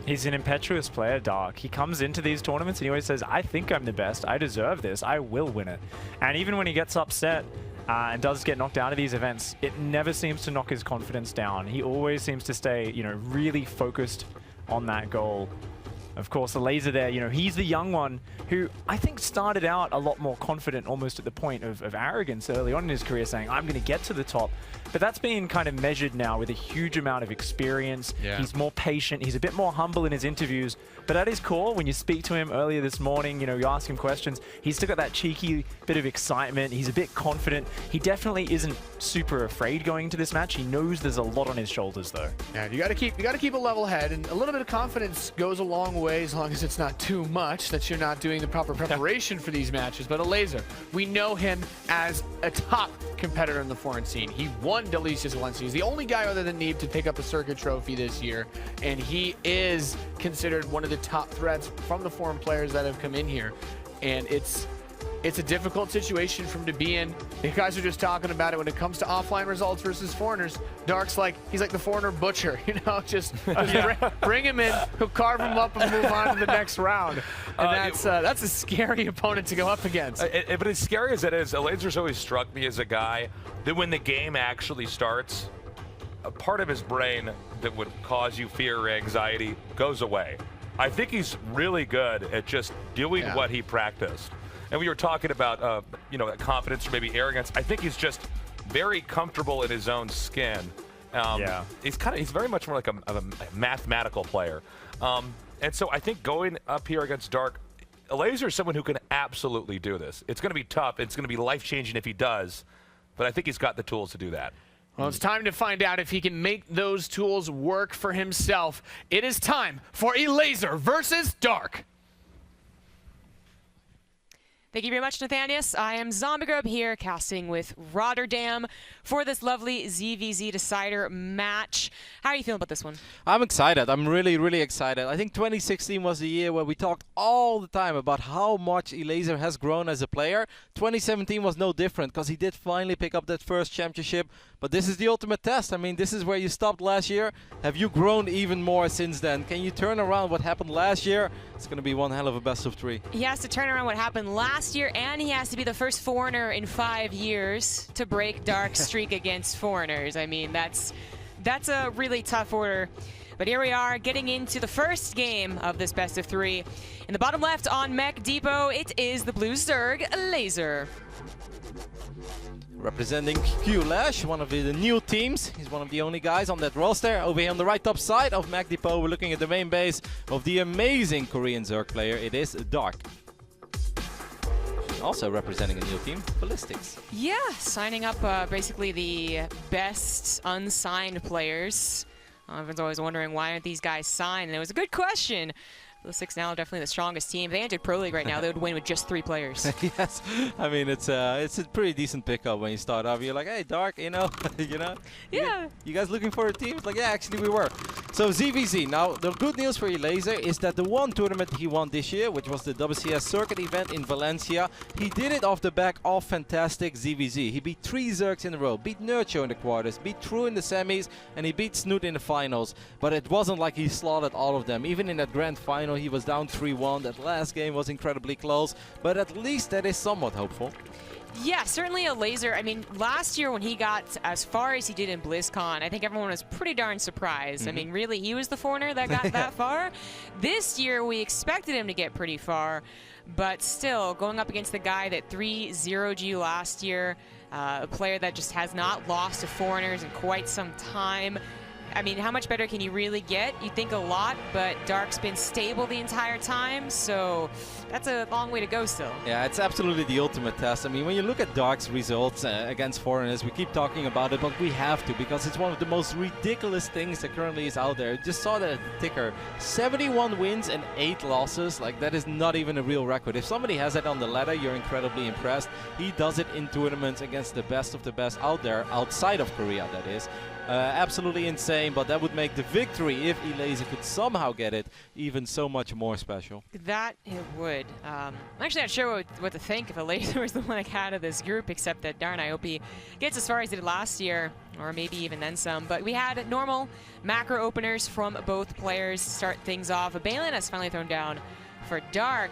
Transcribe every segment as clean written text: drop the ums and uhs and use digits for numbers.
He's an impetuous player, Dark. He comes into these tournaments and he always says, I think I'm the best, I deserve this, I will win it. And even when he gets upset and does get knocked out of these events, it never seems to knock his confidence down. He always seems to stay, you know, really focused on that goal. Of course, the Elazer there, you know, he's the young one who I think started out a lot more confident, almost at the point of arrogance early on in his career, saying, I'm going to get to the top. But that's being kind of measured now with a huge amount of experience. Yeah. He's more patient. He's a bit more humble in his interviews. But at his core, when you speak to him earlier this morning, you know, you ask him questions, he's still got that cheeky bit of excitement. He's a bit confident. He definitely isn't super afraid going into this match. He knows there's a lot on his shoulders, though. Yeah, you got to keep a level head, and a little bit of confidence goes a long way, as long as it's not too much, that you're not doing the proper preparation for these matches. But Elazer, we know him as a top competitor in the foreign scene. He won WCS Valencia. He's the only guy other than Neve to pick up a circuit trophy this year, and he is considered one of the top threats from the foreign players that have come in here. And it's a difficult situation for him to be in. You guys are just talking about it when it comes to offline results versus foreigners. Dark's like, he's like the foreigner butcher, you know, just bring him in, he'll carve him up and move on to the next round. And that's a scary opponent to go up against. But as scary as it is, Elazer's always struck me as a guy that when the game actually starts, a part of his brain that would cause you fear or anxiety goes away. I think he's really good at just doing what he practiced. And we were talking about, you know, confidence or maybe arrogance. I think he's just very comfortable in his own skin. He's very much more like a mathematical player. And so I think going up here against Dark, Elazer is someone who can absolutely do this. It's going to be tough. It's going to be life-changing if he does. But I think he's got the tools to do that. Well, it's time to find out if he can make those tools work for himself. It is time for Elazer versus Dark. Thank you very much, Nathanius. I am ZombiGrub here, casting with Rotterdam for this lovely ZvZ Decider match. How are you feeling about this one? I'm excited. I'm really, really excited. I think 2016 was the year where we talked all the time about how much Elazer has grown as a player. 2017 was no different because he did finally pick up that first championship. But this is the ultimate test. I mean, this is where you stopped last year. Have you grown even more since then? Can you turn around what happened last year? It's going to be one hell of a best of 3. He has to turn around what happened last year, and he has to be the first foreigner in 5 years to break Dark's streak against foreigners. I mean, that's a really tough order. But here we are, getting into the first game of this best of 3. In the bottom left on Mech Depot, it is the Blue Zerg, Elazer. Representing QLash, one of the new teams. He's one of the only guys on that roster. Over here on the right top side of Mech Depot, we're looking at the main base of the amazing Korean Zerg player. It is Dark. Also representing a new team, Ballistics. Yeah, signing up basically the best unsigned players. Everyone's always wondering, why aren't these guys signed? And it was a good question. Ballistics now definitely the strongest team. If they entered Pro League right now, they would win with just 3 players. Yes, I mean it's a pretty decent pickup when you start off. You're like, hey, Dark, you know, Yeah. You guys looking for a team? It's like, yeah, actually we were. So ZvZ. Now the good news for Elazer is that the one tournament he won this year, which was the WCS circuit event in Valencia, he did it off the back of fantastic ZvZ. He beat 3 Zergs in a row, beat Nurcho in the quarters, beat True in the semis, and he beat Snoot in the finals. But it wasn't like he slaughtered all of them. Even in that grand final, he was down 3-1. That last game was incredibly close, but at least that is somewhat hopeful. Yeah, certainly Elazer. I mean, last year when he got as far as he did in BlizzCon, I think everyone was pretty darn surprised. I mean, really, he was the foreigner that got that far. This year, we expected him to get pretty far, but still, going up against the guy that 3-0'd you last year, a player that just has not lost to foreigners in quite some time. I mean, how much better can you really get? You think a lot, but Dark's been stable the entire time, so that's a long way to go still. Yeah, it's absolutely the ultimate test. I mean, when you look at Dark's results against foreigners, we keep talking about it, but we have to, because it's one of the most ridiculous things that currently is out there. Just saw the ticker, 71 wins and 8 losses. Like, that is not even a real record. If somebody has that on the ladder, you're incredibly impressed. He does it in tournaments against the best of the best out there, outside of Korea, that is. Absolutely insane, but that would make the victory, if Elazer could somehow get it, even so much more special. That it would. I'm actually not sure what to think if Elazer was the one that got out of this group, except that, darn, I hope he gets as far as he did last year, or maybe even then some. But we had normal macro openers from both players to start things off. A Balin has finally thrown down for Dark.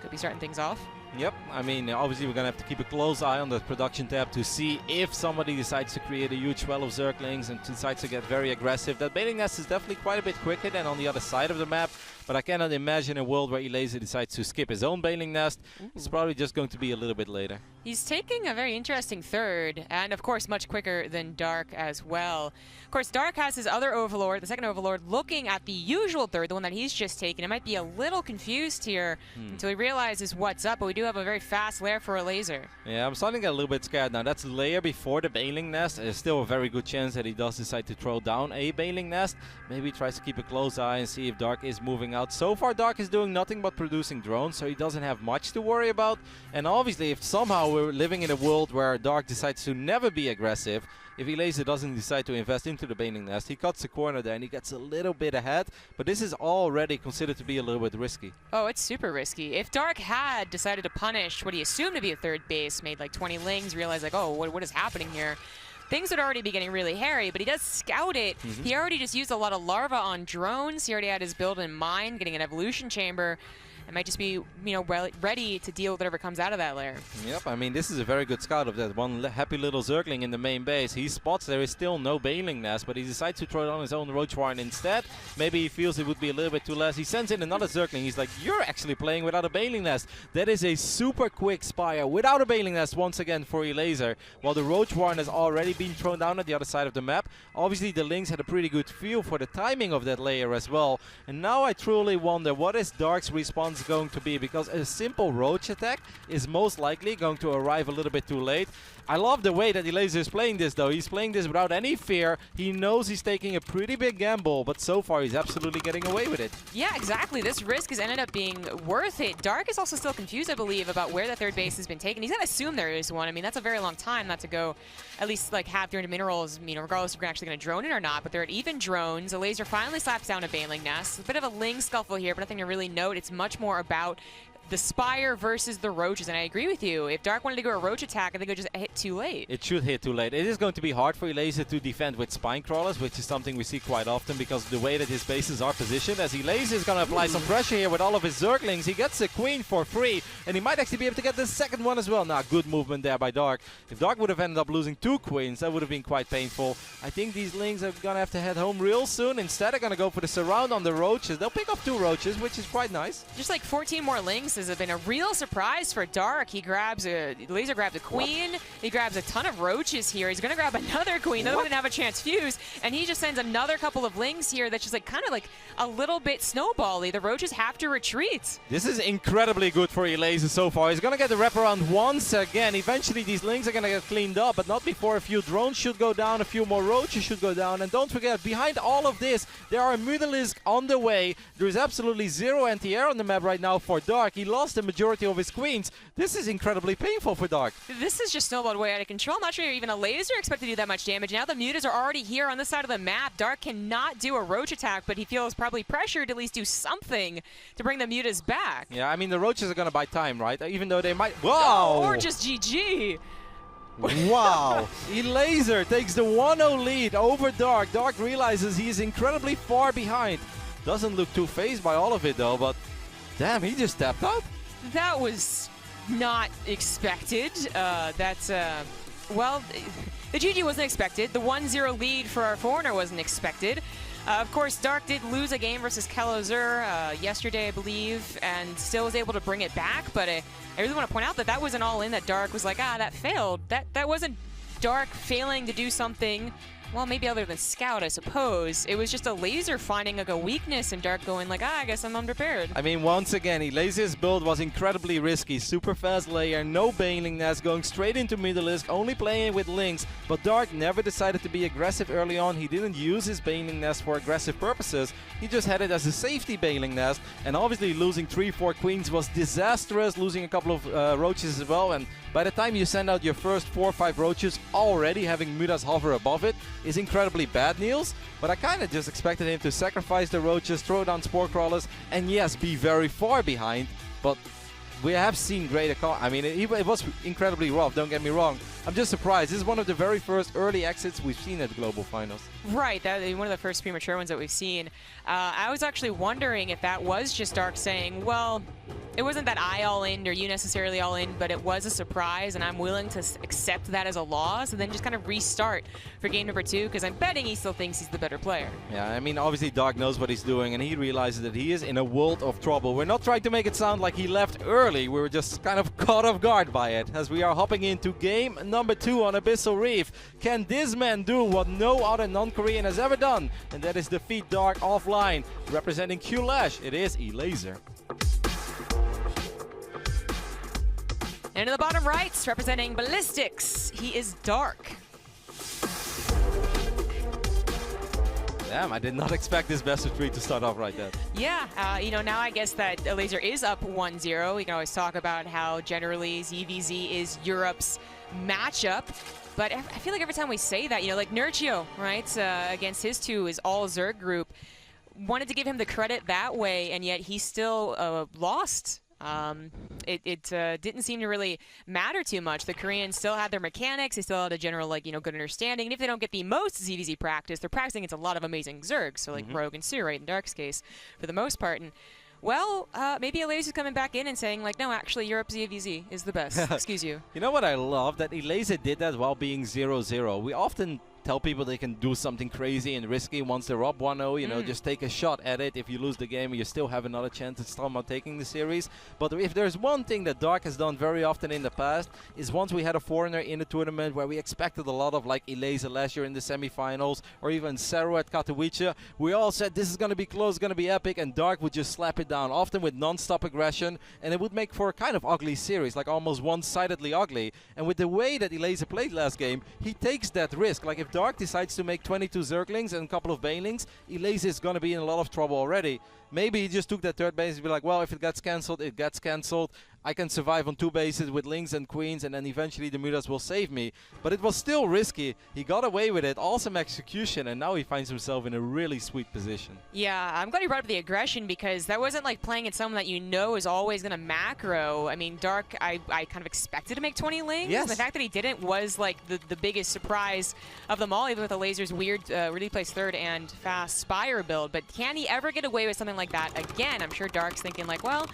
Could be starting things off. Yep, I mean, obviously we're going to have to keep a close eye on the production tab to see if somebody decides to create a huge swell of Zerglings and decides to get very aggressive. That baiting nest is definitely quite a bit quicker than on the other side of the map, but I cannot imagine a world where Elazer decides to skip his own bailing nest. It's probably just going to be a little bit later. He's taking a very interesting third, and of course much quicker than Dark as well. Of course, Dark has his other Overlord, the second Overlord, looking at the usual third, the one that he's just taken. It might be a little confused here until he realizes what's up, but we do have a very fast lair for Elazer. Yeah, I'm starting to get a little bit scared now. That's lair before the bailing nest. There's still a very good chance that he does decide to throw down a bailing nest. Maybe he tries to keep a close eye and see if Dark is moving out. So far, Dark is doing nothing but producing drones, so he doesn't have much to worry about. And obviously, if somehow we're living in a world where Dark decides to never be aggressive, if Elazer doesn't decide to invest into the bailing nest, he cuts the corner there and he gets a little bit ahead. But this is already considered to be a little bit risky. Oh, it's super risky. If Dark had decided to punish what he assumed to be a third base, made like 20 lings, realized like, oh, what is happening here? Things would already be getting really hairy, but he does scout it. He already just used a lot of larva on drones. He already had his build in mind, getting an evolution chamber. It might just be, you know, ready to deal with whatever comes out of that lair. Yep, I mean, this is a very good scout of that one happy little Zergling in the main base. He spots there is still no bailing nest, but he decides to throw it on his own Roach Warren instead. Maybe he feels it would be a little bit too less. He sends in another Zergling. He's like, you're actually playing without a bailing nest. That is a super quick Spire without a bailing nest once again for Elazer. While the Roach Warren has already been thrown down at the other side of the map. Obviously, the Lynx had a pretty good feel for the timing of that layer as well. And now I truly wonder, what is Dark's response going to be? Because a simple roach attack is most likely going to arrive a little bit too late. I love the way that Elazer is playing this, though. He's playing this without any fear. He knows he's taking a pretty big gamble, but so far he's absolutely getting away with it. Yeah, exactly. This risk has ended up being worth it. Dark is also still confused, I believe, about where the third base has been taken. He's going to assume there is one. I mean, that's a very long time not to go at least like half 300 minerals, you know, regardless if you're actually going to drone it or not. But they're at even drones. Elazer finally slaps down a bailing nest. A bit of a ling scuffle here, but nothing to really note. It's much more about the Spire versus the Roaches, and I agree with you. If Dark wanted to go a Roach attack, I think it would just hit too late. It should hit too late. It is going to be hard for Elazer to defend with Spine Crawlers, which is something we see quite often because of the way that his bases are positioned. As Elazer is going to apply some pressure here with all of his Zerglings, he gets the Queen for free, and he might actually be able to get the second one as well. Now, good movement there by Dark. If Dark would have ended up losing 2 Queens, that would have been quite painful. I think these Lings are going to have to head home real soon. Instead, they're going to go for the surround on the Roaches. They'll pick up 2 Roaches, which is quite nice. Just like 14 more Lings has been a real surprise for Dark. He grabs Elazer grabs a Queen. He grabs a ton of Roaches here. He's going to grab another Queen. Another one didn't have a chance fuse. And he just sends another couple of Lings here that's just like kind of like a little bit snowbally. The Roaches have to retreat. This is incredibly good for Elazer so far. He's going to get the wraparound once again. Eventually, these Lings are going to get cleaned up, but not before a few drones should go down, a few more Roaches should go down. And don't forget, behind all of this, there are Mutalisk on the way. There is absolutely 0 anti-air on the map right now for Dark. He lost the majority of his Queens. This is incredibly painful for Dark. This is just snowballed way out of control. I'm not sure even Elazer expected to do that much damage. Now the Mutas are already here on this side of the map. Dark cannot do a Roach attack, but he feels probably pressured to at least do something to bring the Mutas back. Yeah, I mean, the Roaches are going to buy time, right? Even though they might... Wow! Or just GG. Wow! Elazer takes the 1-0 lead over Dark. Dark realizes he is incredibly far behind. Doesn't look too phased by all of it, though, but damn, he just tapped out. That was not expected. Well, the GG wasn't expected. The 1-0 lead for our foreigner wasn't expected. Of course, Dark did lose a game versus Elazer yesterday, I believe, and still was able to bring it back. But I really want to point out that that was an all-in that Dark was like, that failed. That wasn't Dark failing to do something. Well, maybe other than Scout, I suppose. It was just Elazer finding like a weakness and Dark going like, I guess I'm unprepared. I mean, once again, Elazer's build was incredibly risky. Super fast layer, no bailing nest, going straight into Mutalisk, only playing with Lynx. But Dark never decided to be aggressive early on. He didn't use his bailing nest for aggressive purposes. He just had it as a safety bailing nest. And obviously losing 3-4 Queens was disastrous, losing a couple of Roaches as well. And by the time you send out your first 4 or 5 Roaches, already having Mutas hover above it, is incredibly bad news, but I kind of just expected him to sacrifice the roaches, throw down spore crawlers, and yes, be very far behind, but we have seen great I mean, it was incredibly rough, don't get me wrong. I'm just surprised. This is one of the very first early exits we've seen at the Global Finals. Right, that one of the first premature ones that we've seen. I was actually wondering if that was just Dark saying, well, it wasn't that I all in or you necessarily all in, but it was a surprise, and I'm willing to accept that as a loss and then just kind of restart for game number 2, because I'm betting he still thinks he's the better player. Yeah, I mean, obviously Dark knows what he's doing, and he realizes that he is in a world of trouble. We're not trying to make it sound like he left early. We were just kind of caught off guard by it, as we are hopping into game number 2 on Abyssal Reef. Can this man do what no other non-Korean has ever done? And that is defeat Dark offline. Representing Q-Lash, it is Elazer. And in the bottom right, representing Ballistics, he is Dark. Damn, I did not expect this best of 3 to start off right there. Yeah, you know, now I guess that Elazer is up 1-0. We can always talk about how generally ZvZ is Europe's matchup. But I feel like every time we say that, you know, like Nurchio, right, against his 2 is all Zerg group. Wanted to give him the credit that way, and yet he still lost. It didn't seem to really matter too much. The Koreans still had their mechanics. They still had a general, like, you know, good understanding. And if they don't get the most ZvZ practice, they're practicing against a lot of amazing Zergs. So, like, Rogue and Sue, right, in Dark's case, for the most part. And, well, maybe Elazer is coming back in and saying, like, no, actually, Europe ZvZ is the best. Excuse you. You know what I love? That Elazer did that while being 0-0. We often tell people they can do something crazy and risky once they're up 1-0, you know, just take a shot at it. If you lose the game, you still have another chance at somehow taking the series. But if there's one thing that Dark has done very often in the past, is once we had a foreigner in the tournament where we expected a lot of, like Elazer last year in the semifinals, or even Seru at Katowice, we all said this is going to be close, going to be epic, and Dark would just slap it down, often with non-stop aggression, and it would make for a kind of ugly series, like almost one-sidedly ugly. And with the way that Elazer played last game, he takes that risk. Like if Dark decides to make 22 Zerglings and a couple of Banelings, Elazer is going to be in a lot of trouble already. Maybe he just took that third base and be like, well, if it gets cancelled, it gets cancelled. I can survive on 2 bases with Lings and Queens, and then eventually the Mutas will save me. But it was still risky. He got away with it. Awesome execution, and now he finds himself in a really sweet position. Yeah, I'm glad you brought up the aggression, because that wasn't like playing at someone that you know is always going to macro. I mean, Dark, I kind of expected to make 20 Lings. Yes. The fact that he didn't was like the biggest surprise of them all, even with Elazer's weird, really placed third and fast Spire build. But can he ever get away with something like that again? I'm sure Dark's thinking like, well,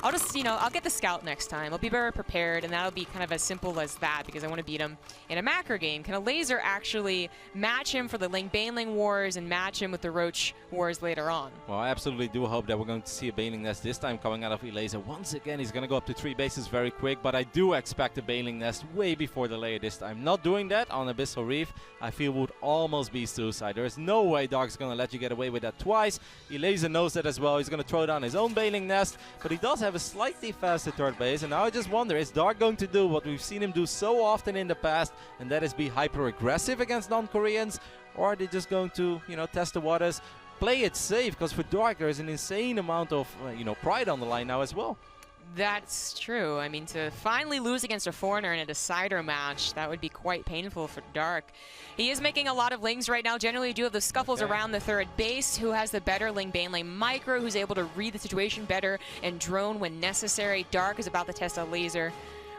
I'll just, you know, I'll get the scout next time. I'll be better prepared, and that'll be kind of as simple as that, because I want to beat him in a macro game. Can Elazer actually match him for the Baneling Wars and match him with the Roach Wars later on? Well, I absolutely do hope that we're going to see a Baneling Nest this time coming out of Elazer. Once again, he's going to go up to 3 bases very quick, but I do expect a Baneling Nest way before the layer this time. Not doing that on Abyssal Reef, I feel would almost be suicide. There's no way Dark's going to let you get away with that twice. Elazer knows that as well. He's going to throw down his own Baneling Nest, but he does have a slightly faster third base, and now I just wonder, is Dark going to do what we've seen him do so often in the past, and that is be hyper-aggressive against non-Koreans, or are they just going to, you know, test the waters, play it safe? Because for Dark, there's an insane amount of, you know, pride on the line now as well. That's true. I mean, to finally lose against a foreigner in a decider match, that would be quite painful for Dark. He is making a lot of Lings right now. Generally, you do have the scuffles around the third base. Who has the better Baneling micro, who's able to read the situation better and drone when necessary. Dark is about to test Elazer.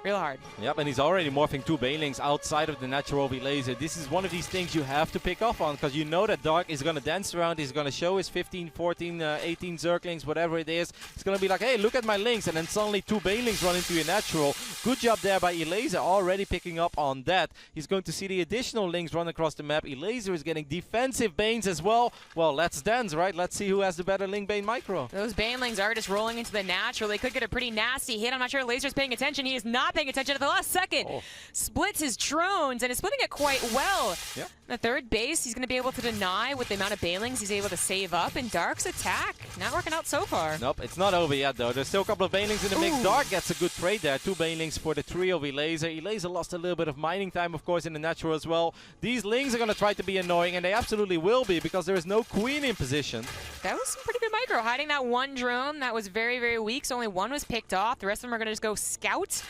Real hard. Yep, and he's already morphing 2 Banelings outside of the natural Elazer. This is one of these things you have to pick up on, because you know that Dark is going to dance around. He's going to show his 15, 14, 18 Zerglings, whatever it is. It's going to be like, hey, look at my Lings, and then suddenly 2 Banelings run into your natural. Good job there by Elazer, already picking up on that. He's going to see the additional Lings run across the map. Elazer is getting defensive Banes as well. Well, let's dance, right? Let's see who has the better Ling Bane micro. Those Banelings are just rolling into the natural. They could get a pretty nasty hit. I'm not sure Elazer's paying attention. He is not paying attention at the last second. Splits his drones and is splitting it quite well. Yep. The third base, he's going to be able to deny with the amount of Banelings he's able to save up. And Dark's attack not working out so far. Nope, it's not over yet though. There's still a couple of Banelings in the mix. Dark gets a good trade there. 2 Banelings for the trio of Elazer. Elazer lost a little bit of mining time, of course, in the natural as well. These Lings are going to try to be annoying, and they absolutely will be, because there is no Queen in position. That was some pretty good micro. Hiding that one drone that was very, very weak, so only one was picked off. The rest of them are going to just go scout.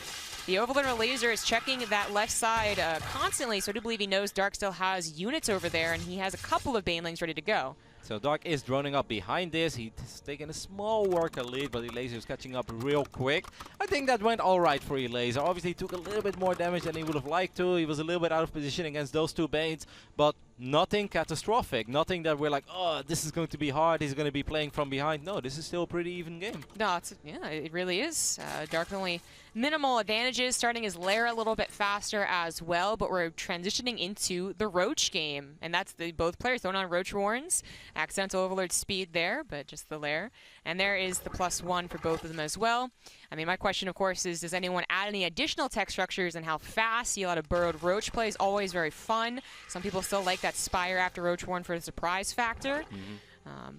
the Overlord Elazer is checking that left side constantly, so I do believe he knows Dark still has units over there, and he has a couple of Banelings ready to go. So Dark is droning up behind this. He's taking a small worker lead, but Elazer is catching up real quick. I think that went all right for Elazer. Obviously, he took a little bit more damage than he would have liked to. He was a little bit out of position against those two Banes, but nothing catastrophic. Nothing that we're like, oh, this is going to be hard. He's going to be playing from behind. No, this is still a pretty even game. No, yeah, it really is. Dark only minimal advantages, starting his lair a little bit faster as well, but we're transitioning into the Roach game, and that's both players throwing on Roach Warrens. Accidental Overlord speed there, but just the lair. And there is the +1 for both of them as well. I mean, my question, of course, is does anyone add any additional tech structures and how fast? See a lot of burrowed Roach play is always very fun. Some people still like that Spire after Roach Warren for the surprise factor.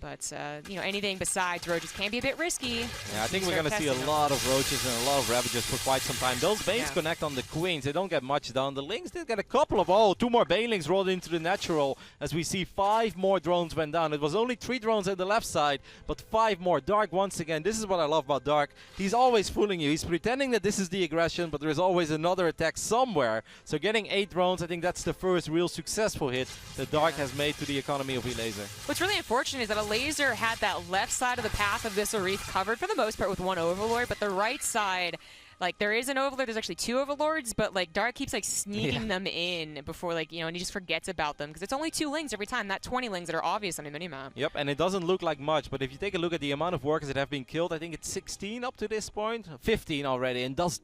But you know, anything besides Roaches can be a bit risky. Yeah, I think we're going to see a lot of Roaches and a lot of Ravagers for quite some time. Those Banes connect on the Queens. They don't get much down. The Lings did get a couple of, 2 more Banelings rolled into the natural as we see 5 more drones went down. It was only 3 drones at the left side, but 5 more. Dark, once again, this is what I love about Dark. He's always fooling you. He's pretending that this is the aggression, but there is always another attack somewhere. So getting 8 drones, I think that's the first real successful hit that Dark has made to the economy of Elazer. What's really unfortunate is that Elazer had that left side of the path of this Aerith covered for the most part with 1 Overlord, but the right side, like, there is an Overlord, there's actually 2 Overlords, but, like, Dark keeps, like, sneaking them in before, like, you know, and he just forgets about them, because it's only 2 Lings every time, not 20 Lings that are obvious on the minimap. Yep, and it doesn't look like much, but if you take a look at the amount of workers that have been killed, I think it's 16 up to this point, 15 already, and does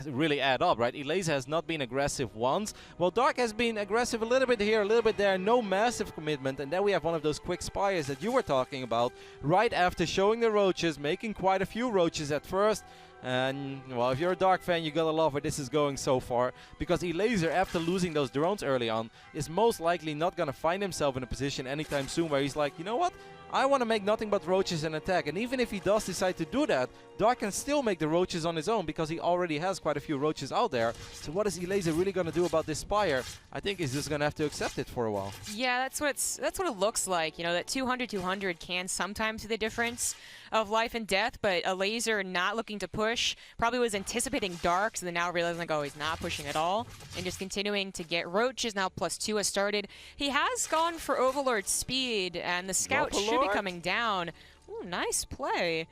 really add up, right? Elazer has not been aggressive once, while Dark has been aggressive a little bit here, a little bit there, no massive commitment, and then we have one of those quick Spires that you were talking about, right after showing the Roaches, making quite a few Roaches at first. And, well, if you're a Dark fan, you gotta love where this is going so far. Because Elazer, after losing those drones early on, is most likely not gonna find himself in a position anytime soon where he's like, you know what? I want to make nothing but Roaches and attack. And even if he does decide to do that, Dark can still make the Roaches on his own because he already has quite a few Roaches out there. So what is Elazer really going to do about this Spire? I think he's just going to have to accept it for a while. Yeah, that's what it looks like. You know, that 200-200 can sometimes be the difference of life and death, but Elazer not looking to push, probably was anticipating Dark, so then now realizing, like, oh, he's not pushing at all, and just continuing to get Roaches. Now +2 has started. He has gone for Overlord speed, and the Scout should be coming down. Ooh, nice play.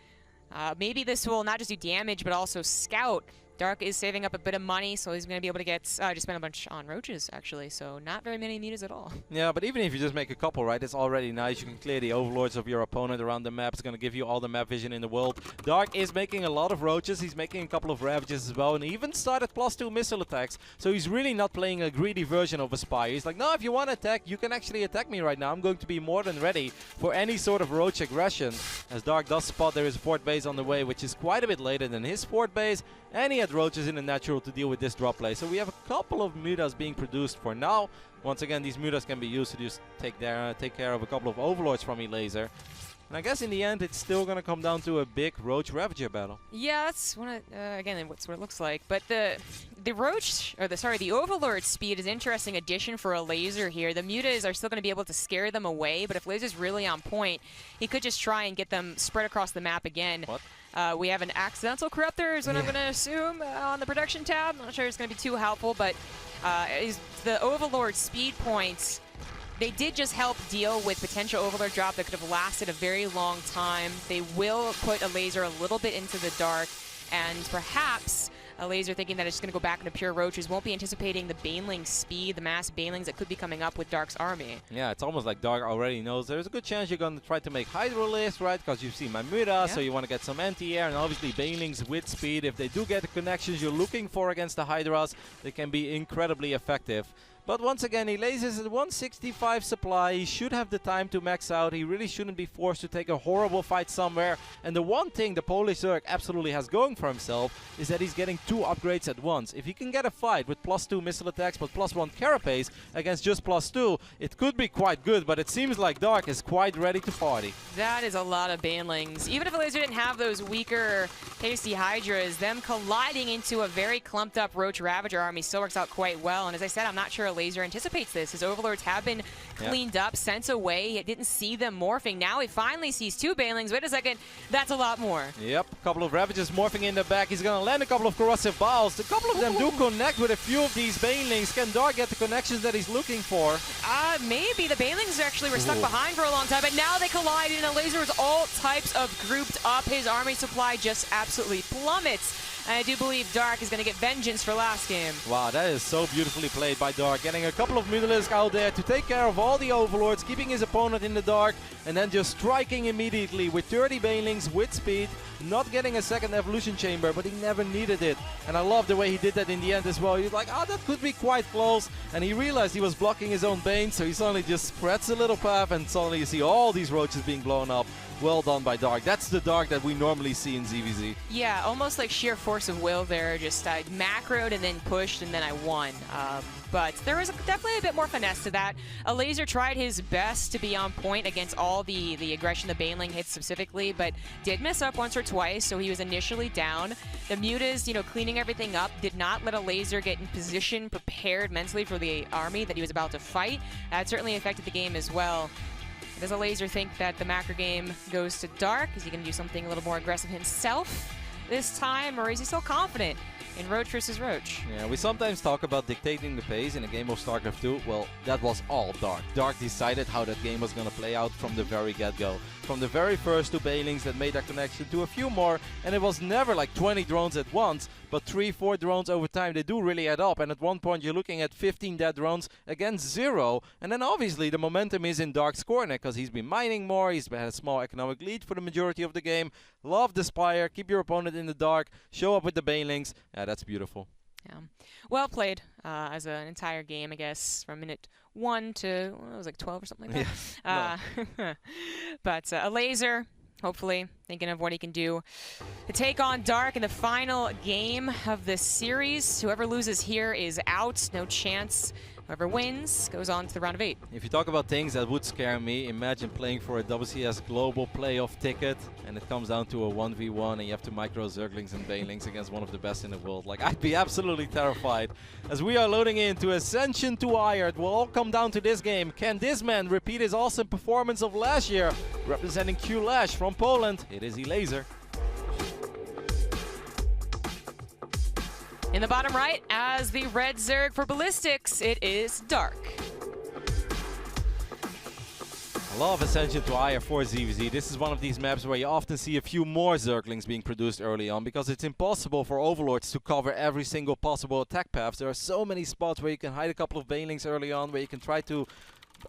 Maybe this will not just do damage, but also Scout. Dark is saving up a bit of money, so he's going to be able to get just spend a bunch on Roaches, actually. So not very many mutas at all. Yeah, but even if you just make a couple, right, it's already nice. You can clear the Overlords of your opponent around the map. It's going to give you all the map vision in the world. Dark is making a lot of Roaches. He's making a couple of Ravages as well, and he even started +2 missile attacks. So he's really not playing a greedy version of a Spire. He's like, no, if you want to attack, you can actually attack me right now. I'm going to be more than ready for any sort of Roach aggression. As Dark does spot there is a fort base on the way, which is quite a bit later than his fort base, and he had Roaches in the natural to deal with this drop play. So we have a couple of mutas being produced for now. Once again, these mutas can be used to just take care of a couple of Overlords from Elazer. And I guess in the end, it's still going to come down to a big Roach Ravager battle. Yeah, that's again, that's what it looks like. But the Roach, or the Overlord speed is an interesting addition for Elazer here. The mutas are still going to be able to scare them away, but if Elazer's really on point, he could just try and get them spread across the map again. What? We have an accidental corruptor, is what I'm going to assume, on the production tab. I'm not sure it's going to be too helpful, but the Overlord speed points, they did just help deal with potential Overlord drop that could have lasted a very long time. They will put Elazer a little bit into the dark, and perhaps Elazer thinking that it's just going to go back into pure Roaches, won't be anticipating the Baneling speed, the mass Banelings that could be coming up with Dark's army. Yeah, it's almost like Dark already knows there's a good chance you're going to try to make Hydrolisks, right? Because you've seen my Muta, so you want to get some anti-air, and obviously Banelings with speed. If they do get the connections you're looking for against the Hydras, they can be incredibly effective. But once again, Elazer's at 165 supply. He should have the time to max out. He really shouldn't be forced to take a horrible fight somewhere. And the one thing the Polish Zerg absolutely has going for himself is that he's getting 2 upgrades at once. If he can get a fight with +2 missile attacks but +1 carapace against just +2, it could be quite good, but it seems like Dark is quite ready to party. That is a lot of Banelings. Even if Elazer didn't have those weaker hasty Hydras, them colliding into a very clumped up Roach Ravager army still works out quite well. And as I said, I'm not sure Elazer anticipates this. His Overlords have been cleaned up, sent away. He didn't see them morphing. Now he finally sees 2 Banelings. Wait a second, that's a lot more. Yep, a couple of Ravages morphing in the back. He's going to land a couple of Corrosive Balls. A couple of them do connect with a few of these Banelings. Can Dark get the connections that he's looking for? Maybe. The Banelings actually were stuck behind for a long time, but now they collide, and Elazer was all types of grouped up. His army supply just absolutely plummets. And I do believe Dark is going to get vengeance for last game. Wow, that is so beautifully played by Dark. Getting a couple of Mutalisks out there to take care of all the Overlords, keeping his opponent in the dark, and then just striking immediately with 30 Banelings with speed. Not getting a second Evolution Chamber, but he never needed it. And I love the way he did that in the end as well. He's like, oh, that could be quite close. And he realized he was blocking his own Bane, so he suddenly just spreads a little path, and suddenly you see all these roaches being blown up. Well done by Dark. That's the Dark that we normally see in ZvZ. Yeah, almost like sheer force of will there. Just macroed and then pushed, and then I won. But there was definitely a bit more finesse to that. Elazer tried his best to be on point against all the aggression the Baneling hits specifically, but did mess up once or twice, so he was initially down. The Mutas, cleaning everything up, did not let Elazer get in position, prepared mentally for the army that he was about to fight. That certainly affected the game as well. Does Elazer think that the macro game goes to Dark? Is he going to do something a little more aggressive himself this time, or is he still confident in Roach versus Roach? Yeah, we sometimes talk about dictating the pace in a game of StarCraft 2. Well, that was all Dark. Dark decided how that game was going to play out from the very get-go. From the very first 2 Banelings that made that connection to a few more, and it was never like 20 drones at once, but 3-4 drones over time. They do really add up, and at one point you're looking at 15 dead drones against 0, and then obviously the momentum is in Dark's corner because he's been mining more, he's had a small economic lead for the majority of the game. Love the Spire, keep your opponent in the dark, show up with the Banelings. Yeah, that's beautiful. Yeah, well played as an entire game, I guess, from minute 1 to, it was like 12 or something like that. Yeah. But Elazer, hopefully thinking of what he can do to take on Dark in the final game of this series. Whoever loses here is out, no chance. Whoever wins goes on to the round of 8. If you talk about things that would scare me, imagine playing for a WCS global playoff ticket and it comes down to a 1v1 and you have to micro Zerglings and Banelings against one of the best in the world. Like, I'd be absolutely terrified. As we are loading into Ascension to Ire, it will all come down to this game. Can this man repeat his awesome performance of last year? Representing Q-Lash from Poland, it is Elazer. In the bottom right, as the red Zerg for Ballistics, it is Dark. I love Ascension to Ire for ZvZ. This is one of these maps where you often see a few more Zerglings being produced early on because it's impossible for Overlords to cover every single possible attack path. There are so many spots where you can hide a couple of Banelings early on, where you can try to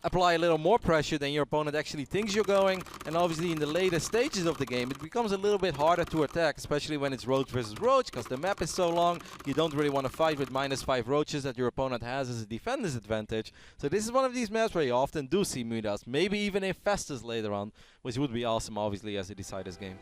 apply a little more pressure than your opponent actually thinks you're going, and obviously in the later stages of the game it becomes a little bit harder to attack, especially when it's Roach versus Roach, because the map is so long. You don't really want to fight with -5 Roaches that your opponent has as a defender's advantage. So this is one of these maps where you often do see Mutas, maybe even Infestors later on, which would be awesome obviously as a decider's game.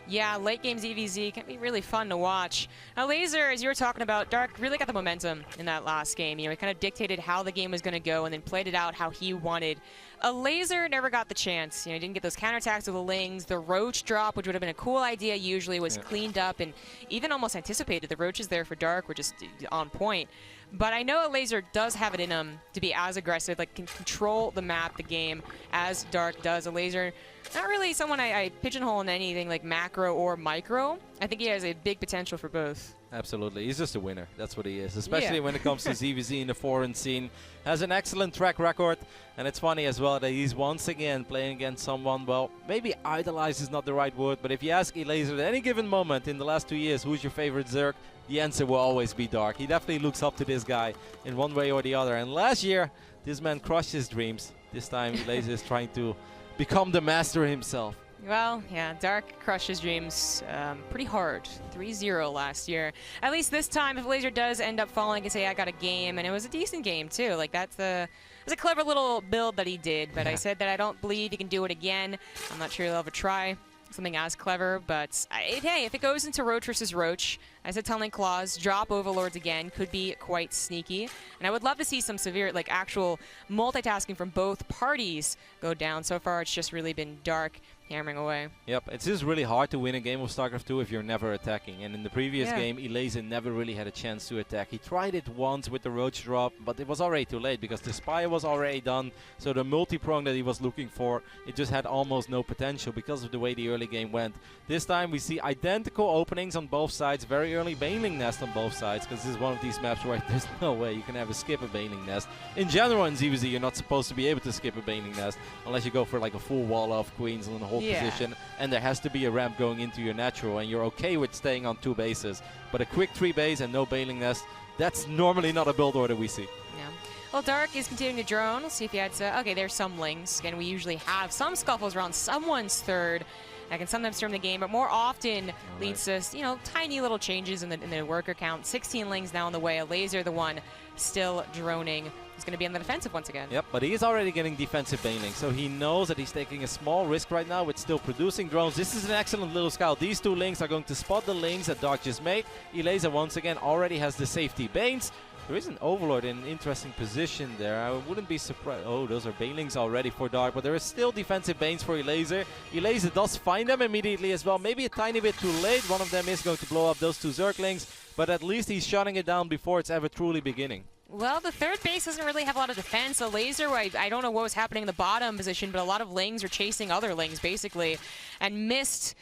Yeah, late game ZvZ can be really fun to watch. Now, Elazer, as you were talking about, Dark really got the momentum in that last game. He kind of dictated how the game was going to go and then played it out how he wanted. Elazer never got the chance. He didn't get those counterattacks with the Lings. The Roach drop, which would have been a cool idea usually, was cleaned up and even almost anticipated. The Roaches there for Dark were just on point. But I know Elazer does have it in him to be as aggressive, like can control the map, the game, as Dark does. Elazer, not really someone I pigeonhole in anything like macro or micro. I think he has a big potential for both. Absolutely. He's just a winner. That's what he is. Especially when it comes to ZvZ in the foreign scene. Has an excellent track record. And it's funny as well that he's once again playing against someone, well, maybe idolize is not the right word, but if you ask Elazer at any given moment in the last 2 years, who's your favorite Zerg? The answer will always be Dark. He definitely looks up to this guy in one way or the other. And last year, this man crushed his dreams. This time, Elazer is trying to become the master himself. Well, yeah, Dark crushed his dreams pretty hard. 3-0 last year. At least this time, if Elazer does end up falling, I can say I got a game, and it was a decent game too. Like that's a clever little build that he did. But I said that I don't believe he can do it again. I'm not sure he'll ever try something as clever, but hey, if it goes into Roach versus Roach, I said Tunneling Claws, drop Overlords again, could be quite sneaky. And I would love to see some severe, like actual multitasking from both parties go down. So far, it's just really been Dark hammering away. Yep, it's just really hard to win a game of StarCraft 2 if you're never attacking. And in the previous game, Elazer never really had a chance to attack. He tried it once with the Roach drop, but it was already too late because the Spire was already done. So the multi-prong that he was looking for, it just had almost no potential because of the way the early game went. This time we see identical openings on both sides, very early Baneling Nest on both sides, because this is one of these maps where there's no way you can ever skip a Baneling Nest. In general in ZvZ, you're not supposed to be able to skip a Baneling Nest unless you go for like a full wall of queens on the whole position, and there has to be a ramp going into your natural, and you're okay with staying on 2 bases. But a quick 3 base and no Baneling Nest, that's normally not a build order we see. Yeah. Well, Dark is continuing to drone. Let's see if he had to. Okay, there's some lings. Again, we usually have some scuffles around someone's third. That can sometimes turn the game, but more often leads to, you know, tiny little changes in the worker count. 16 lings now on the way. Elazer, the one still droning. He's going to be on the defensive once again. Yep, but he is already getting defensive Baneling, so he knows that he's taking a small risk right now with still producing drones. This is an excellent little scout. These 2 lings are going to spot the lings that Dark just made. Elazer once again already has the safety Banes. There is an Overlord in an interesting position there. I wouldn't be surprised. Oh, those are Banelings already for Dark, but there is still defensive Banes for Elazer. Elazer does find them immediately as well. Maybe a tiny bit too late. One of them is going to blow up those 2 Zerglings, but at least he's shutting it down before it's ever truly beginning. Well, the third base doesn't really have a lot of defense. Elazer, I don't know what was happening in the bottom position, but a lot of lings are chasing other lings, basically, and missed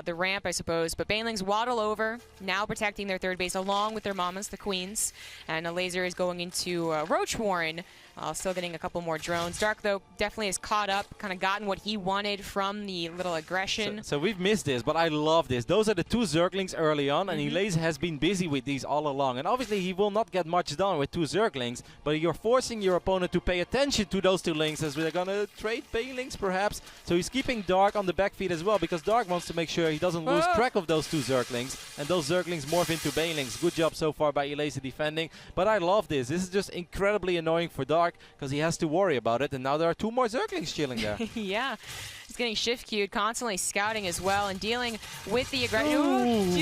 the ramp, I suppose. But Banelings waddle over, now protecting their third base along with their mamas, the queens. And Elazer is going into Roach Warren, still getting a couple more drones. Dark, though, definitely has caught up, kind of gotten what he wanted from the little aggression. So we've missed this, but I love this. Those are the 2 Zerglings early on, and Elazer has been busy with these all along. And obviously he will not get much done with 2 Zerglings, but you're forcing your opponent to pay attention to those 2 lings as they're going to trade Banelings perhaps. So he's keeping Dark on the back feet as well, because Dark wants to make sure he doesn't lose track of those 2 Zerglings, and those Zerglings morph into Banelings. Good job so far by Elazer defending, but I love this. This is just incredibly annoying for Dark, because he has to worry about it, and now there are 2 more Zerglings chilling there. Yeah. He's getting shift queued, constantly scouting as well, and dealing with the aggression.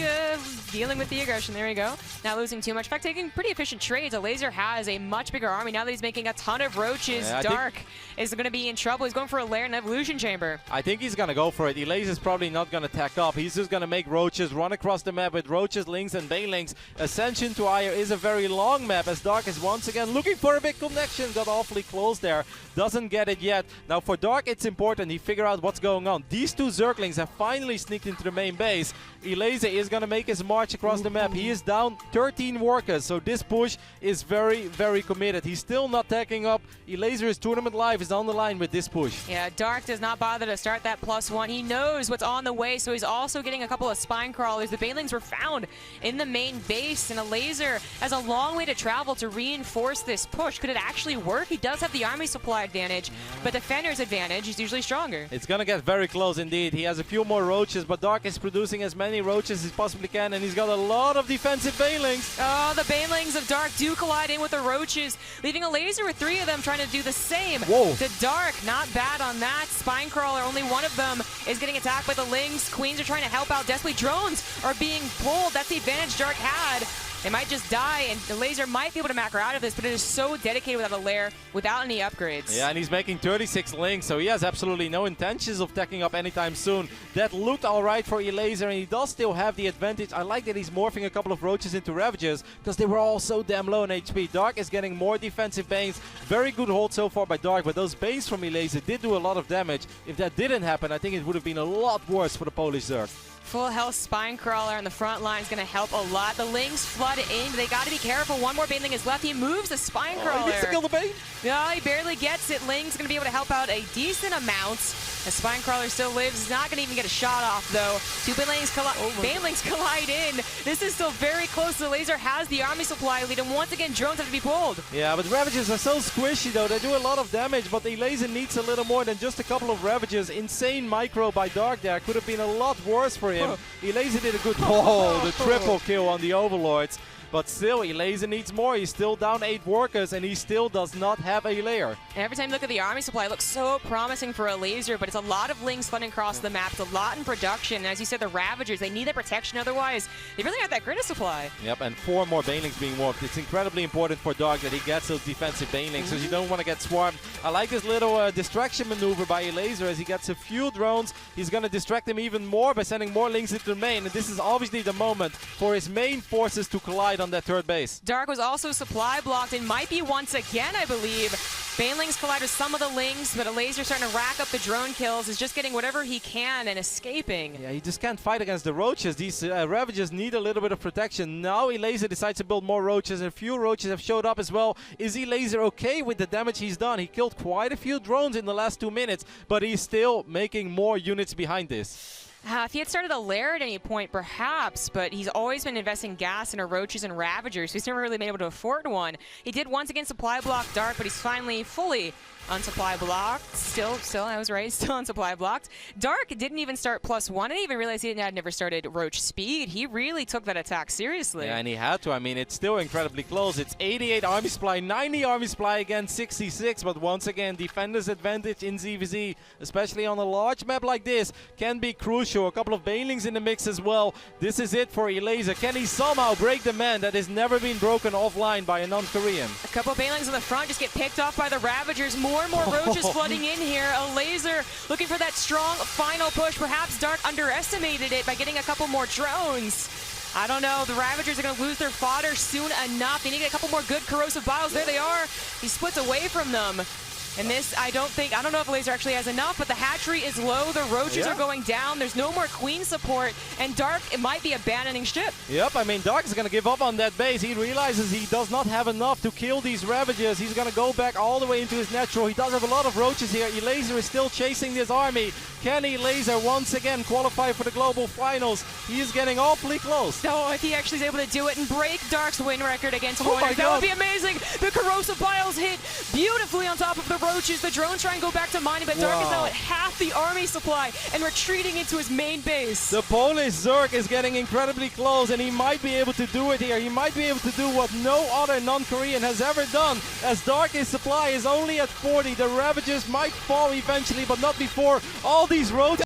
Dealing with the aggression. There we go. Not losing too much. In fact, taking pretty efficient trades. Elazer has a much bigger army now that he's making a ton of roaches. Yeah, Dark is going to be in trouble. He's going for a lair and evolution chamber. I think he's going to go for it. Elazer's probably not going to tack up. He's just going to make roaches, run across the map with roaches, lings, and banelings. Ascension to Ire is a very long map as Dark is once again looking for a big connection. Got awfully close there. Doesn't get it yet. Now for Dark, it's important he figure out what's going on. These 2 Zerglings have finally sneaked into the main base. Elazer is going to make his march across the map. He is down 13 workers, so this push is very, very committed. He's still not tacking up. Elazer's tournament life is on the line with this push. Yeah, Dark does not bother to start that +1. He knows what's on the way, so he's also getting a couple of spine crawlers. The banelings were found in the main base, and Elazer has a long way to travel to reinforce this push. Could it actually work? He does have the army supply advantage, but Defender's advantage is usually stronger. It's going to get very close indeed. He has a few more roaches, but Dark is producing as many roaches as he possibly can, and he's got a lot of defensive banelings. Oh, the banelings of Dark do collide in with the roaches, leaving Elazer with 3 of them trying to do the same to Dark. Not bad on that. Spine crawler, only one of them is getting attacked by the lings. Queens are trying to help out desperately. Drones are being pulled. That's the advantage Dark had. They might just die, and Elazer might be able to macro out of this, but it is so dedicated without a lair, without any upgrades. Yeah, and he's making 36 links, so he has absolutely no intentions of tacking up anytime soon. That looked alright for Elazer, and he does still have the advantage. I like that he's morphing a couple of roaches into Ravagers, because they were all so damn low in HP. Dark is getting more defensive Banes. Very good hold so far by Dark, but those Banes from Elazer did do a lot of damage. If that didn't happen, I think it would have been a lot worse for the Polish Zerg. Full health spine crawler on the front line is going to help a lot. The lings flood in. They got to be careful. One more baneling is left. He moves the spine crawler. He gets to kill the bane. No, he barely gets it. Ling's going to be able to help out a decent amount. The spine crawler still lives. He's not going to even get a shot off though. 2 banelings collide in. This is still very close. The Elazer has the army supply lead, and once again drones have to be pulled. Yeah, but Ravagers are so squishy though. They do a lot of damage, but the Elazer needs a little more than just a couple of Ravagers. Insane micro by Dark there. Could have been a lot worse for him. Elazer did a good the triple kill on the Overlords. but still, Elazer needs more. He's still down 8 workers, and he still does not have a lair. Every time you look at the army supply, it looks so promising for Elazer, but it's a lot of Lings flooding across the map. It's a lot in production. And as you said, the Ravagers, they need that protection. Otherwise, they really aren't that great a supply. Yep, and 4 more Banelings being walked. It's incredibly important for Dark that he gets those defensive Banelings, because you don't want to get swarmed. I like this little distraction maneuver by Elazer as he gets a few drones. He's going to distract him even more by sending more Lings into the main, and this is obviously the moment for his main forces to collide on that third base. Dark was also supply blocked and might be once again, I believe. Banelings collide with some of the Lings, but Elazer starting to rack up the drone kills, is just getting whatever he can and escaping. Yeah, he just can't fight against the Roaches. These Ravagers need a little bit of protection. Now Elazer decides to build more Roaches, and a few Roaches have showed up as well. Is Elazer okay with the damage he's done? He killed quite a few drones in the last 2 minutes, but he's still making more units behind this. If he had started a lair at any point, perhaps, but he's always been investing gas into Roaches and Ravagers, so he's never really been able to afford one. He did once again supply block Dark, but he's finally fully unsupply blocked. Still, I was right, still unsupply blocked. Dark didn't even start +1. I didn't even realize he had never started Roach speed. He really took that attack seriously. Yeah, and he had to. I mean, it's still incredibly close. It's 88 army supply, 90 army supply against 66, but once again, defender's advantage in ZvZ, especially on a large map like this, can be crucial. A couple of Banelings in the mix as well. This is it for Elazer. Can he somehow break the man that has never been broken offline by a non-Korean? A couple of Banelings in the front just get picked off by the Ravagers. More and more Roaches flooding in here. Elazer looking for that strong final push. Perhaps Dark underestimated it by getting a couple more drones. I don't know. The Ravagers are going to lose their fodder soon enough. They need to get a couple more good corrosive biles. There they are. He splits away from them. And this, I don't know if Elazer actually has enough, but the hatchery is low. The Roaches are going down. There's no more Queen support. And Dark, it might be abandoning ship. Yep, I mean, Dark is going to give up on that base. He realizes he does not have enough to kill these Ravagers. He's going to go back all the way into his natural. He does have a lot of Roaches here. Elazer is still chasing this army. Can Elazer once again qualify for the global finals? He is getting awfully close. So if he actually is able to do it and break Dark's win record against Warriors, that would be amazing. The corrosive biles hit beautifully on top of the Roaches. The drones try and go back to mining, but Dark is now at half the army supply and retreating into his main base. The Polish Zerg is getting incredibly close, and he might be able to do it here. He might be able to do what no other non-Korean has ever done, as Dark's supply is only at 40. The Ravagers might fall eventually, but not before all these roads